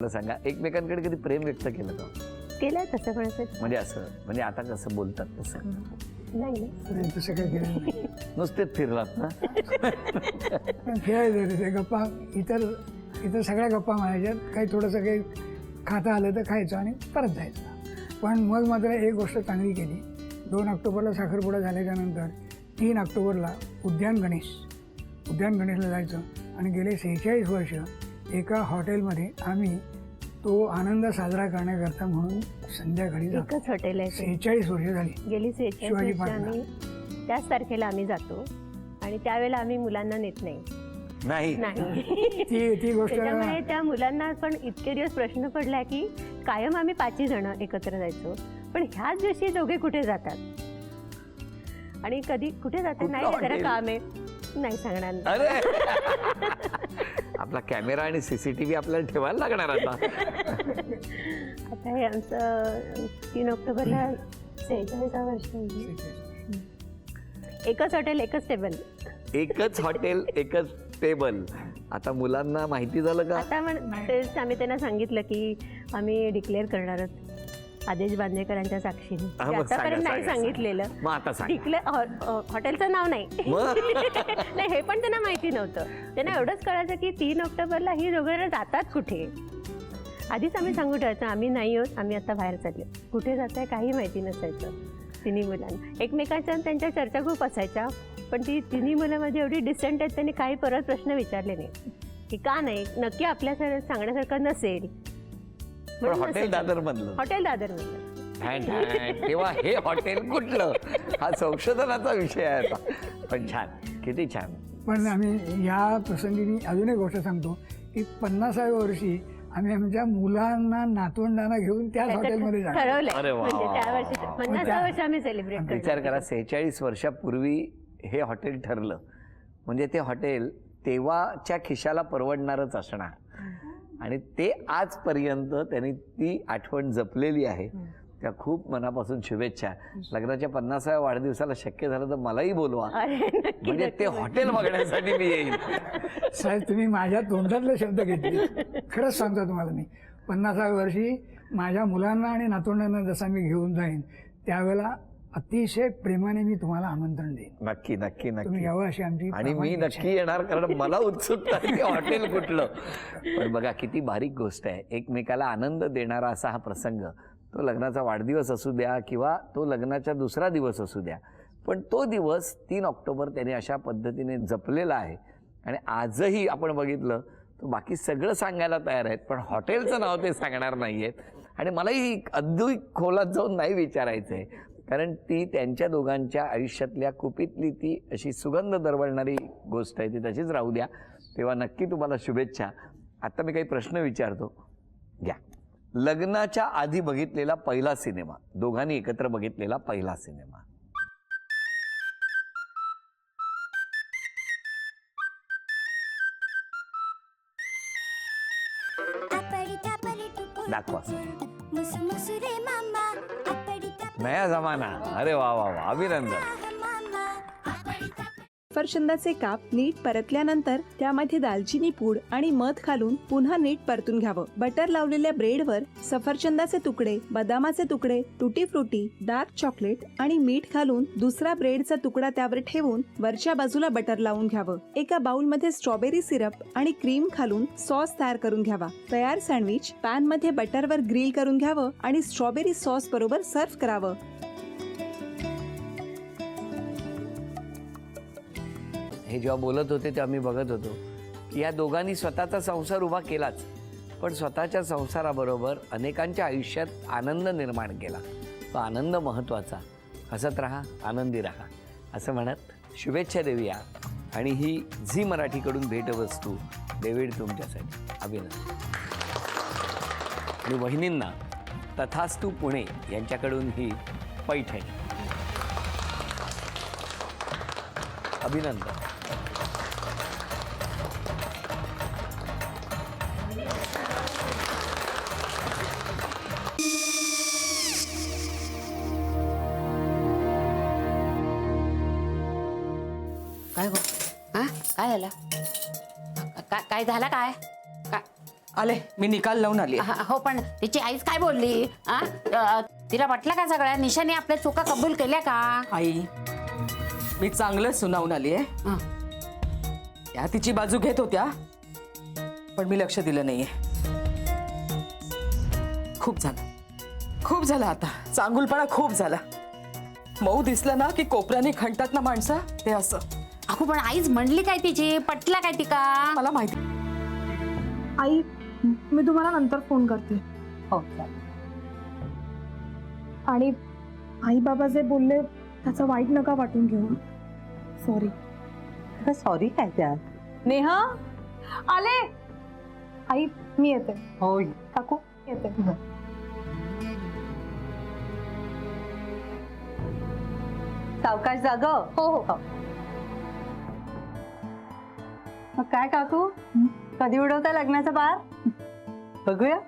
मला सांगा, एकमेकांकडे कधी प्रेम व्यक्त केलं का? केलंय तसं पण असं म्हणजे असं, म्हणजे आता कसं बोलतात तसं नाही नाही, तसं काही केलं नाही. नुसतेच फिरलात ना? पण खेळायचं तिथे गप्पा, इतर सगळ्या गप्पा मारायच्यात. काही थोडंसं काही खाता आलं तर खायचं आणि परत जायचं. पण मग मात्र एक गोष्ट चांगली केली. 2 ऑक्टोबरला साखरपुडा झाल्याच्यानंतर 3 ऑक्टोबरला उद्यान गणेशला जायचं आणि गेले 46 वर्ष एका हॉटेलमध्ये आम्ही तो आनंद साजरा करण्याकरता म्हणून संध्याकाळी जातो. एकच हॉटेल आहे ते. 46 वर्ष झाली. गेली 46 शिवाजी वर्ष पार्कला. आम्ही त्याच तारखेला आम्ही जातो आणि त्यावेळेला आम्ही मुलांना नेत नाही. नाही. ती गोष्ट त्याच्यामुळे त्या मुलांना पण इतके दिवस प्रश्न पडला की कायम आम्ही 5 जण एकत्र जायचो, पण ह्याच दिवशी दोघे कुठे जातात आणि कधी कुठे जातात कुठलं नाही जरा हॉटेल? काम आहे नाही सांगणार नाही. अरे आपला कॅमेरा आणि सीसीटीव्ही आपल्याला ठेवायला लागणार आता. आता हे आमचं 3 ऑक्टोबरला 46 वर्ष आहे. एकच हॉटेल एकच टेबल. एकच हॉटेल एकच टेबल. आता मुलांना माहिती झालं का? आता तेच आम्ही त्यांना सांगितलं की आम्ही डिक्लेअर करणार आहोत आदेश बांदेकरांच्या साक्षीने. हा, मग आतापर्यंत सांगा, नाही सांगा. सांगितलेलं. मग आता सांग. हॉटेलचं नाव नाही. मग? नाही, हे पण त्यांना माहिती नव्हतं. त्यांना एवढंच कळायचं की 3 ऑक्टोबरला ही दोघं जातात कुठे. आधीच आम्ही सांगू ठेवायचं आम्ही नाही आहोत, आम्ही आता बाहेर चाललो. कुठे जात आहे काही माहिती नसायचं तिन्ही मुलांना. एकमेकांच्या त्यांच्या चर्चा खूप असायच्या, पण ती तिन्ही मुलांमध्ये एवढी डिस्टंट आहेत त्यांनी काही परत प्रश्न विचारले नाही की का नाही, नक्की आपल्या सांगण्यासारखं नसेल. पण हॉटेल दादर मधलं. हॉटेल दादर मधलं. तेव्हा हे हॉटेल कुठलं हा संशोधनाचा विषय आहे आता. पण छान, किती छान. पण आम्ही या प्रसंगी मी अजून एक गोष्ट सांगतो की 50व्या वर्षी आम्ही आमच्या मुलांना नातवंडांना घेऊन त्याच हॉटेलमध्ये जाणार. ठरवलंय. अरे वा, म्हणजे वा, त्या वा, वर्षी वा. 50 वर्ष आम्ही सेलिब्रेट करतो. विचार करा, 46 वर्षापूर्वी हे हॉटेल ठरलं म्हणजे ते हॉटेल तेव्हाच्या खिशाला परवडणारच असणार आणि ते आजपर्यंत त्यांनी ती आठवण जपलेली आहे. त्या खूप मनापासून शुभेच्छा. लग्नाच्या 50व्या वाढदिवसाला शक्य झालं तर मलाही बोलवा, अरे नक्की म्हणजे नक्की. ते हॉटेल बघण्यासाठी मी येईन. साहेब तुम्ही माझ्या तोंडातले शब्द घेतले. खरंच सांगतो तुम्हाला मी 50व्या वर्षी माझ्या मुलांना आणि नातवंडांना जसा मी घेऊन जाईन त्यावेळेला अतिशय प्रेमाने मी तुम्हाला आमंत्रण देईन. नक्की नक्की तुम्ही नक्की. यावं अशी आमची आणि मी प्रामाणिक इच्छा नक्की येणार, कारण मला उत्सुकता आहे की हॉटेल कुठलं. पण बघा किती बारीक गोष्ट आहे. एकमेकाला आनंद देणारा असा हा प्रसंग, तो लग्नाचा वाढदिवस असू द्या किंवा तो लग्नाचा दुसरा दिवस असू द्या, पण तो दिवस 3 ऑक्टोबर त्याने अशा पद्धतीने जपलेला आहे. आणि आजही आपण बघितलं तर बाकी सगळं सांगायला तयार आहेत, पण हॉटेलचं नाव ते सांगणार नाही आहेत. आणि मलाही अगदी खोलात जाऊन नाही विचारायचं आहे, कारण ती त्यांच्या दोघांच्या आयुष्यातल्या कुपीतली ती अशी सुगंध दरवळणारी गोष्ट आहे, ती तशीच राहू द्या. तेव्हा नक्की तुम्हाला शुभेच्छा. आता मी काही प्रश्न विचारतो, घ्या. लग्नाच्या आधी बघितलेला पहिला सिनेमा, दोघांनी एकत्र बघितलेला पहिला सिनेमा. दाखवा. नया जमाना. अरे वा वा वा, अभिनंदन. सफरचंदाचे काप नीट परतल्यानंतर त्यामध्ये दालचिनी पूड आणि मध घालून पुन्हा नीट परतून घ्यावं. बटर लावलेल्या ब्रेडवर सफरचंदाचे तुकडे, बदामाचे तुकडे, टुटी फ्रुटी, डार्क चॉकलेट आणि मीठ घालून दुसरा ब्रेडचा तुकडा त्यावर ठेवून वरच्या बाजूला बटर लावून घ्यावं. एका बाउलमध्ये स्ट्रॉबेरी सिरप आणि क्रीम घालून सॉस तयार करून घ्यावा. तयार सँडविच पॅन मध्ये बटरवर ग्रिल करून घ्यावं आणि स्ट्रॉबेरी सॉस बरोबर सर्व्ह करावं. हे जेव्हा बोलत होते तेव्हा मी बघत होतो की या दोघांनी स्वतःचा संसार उभा केलाच, पण स्वतःच्या संसाराबरोबर अनेकांच्या आयुष्यात आनंद निर्माण केला. तो आनंद महत्त्वाचा. हसत राहा, आनंदी राहा असं म्हणत शुभेच्छा देऊया. आणि ही झी मराठीकडून भेटवस्तू डेव्हिड तुमच्यासाठी. अभिनंदन. आणि वहिनींना तथास्तू पुणे यांच्याकडून ही पैठणी. अभिनंदन. काय गो? हा काय झालं? काय झालं? काय आले, मी निकाल लावून आली. हो, पण तिची आईच काय बोलली? तिला वाटलं का सगळ्या निशाने आपल्या चुका कबूल केल्या का? आई, मी चांगलं सुनावून आली आहे. त्या तिची बाजू घेत होत्या, पण मी लक्ष दिलं नाहीये. खूप झालं आता. चांगुलपणा खूप झाला. मऊ दिसलं ना की कोपऱ्याने खणतात ना माणसं, ते असं. अहो, पण आईच म्हणली काय तिची? पटला काय तिका? मला माहिती. आई, मी तुम्हाला नंतर फोन करते. हो. आणि आई बाबा जे बोलले त्याचं वाईट नका वाटून घेऊ. सॉरी. सॉरी काय त्या? नेहा आले. आई, मी येते. होय. काकू येते. सावकाश जाग. हो हो. मग काय काकू, कधी उडवता लग्नाचा बार? बघूया.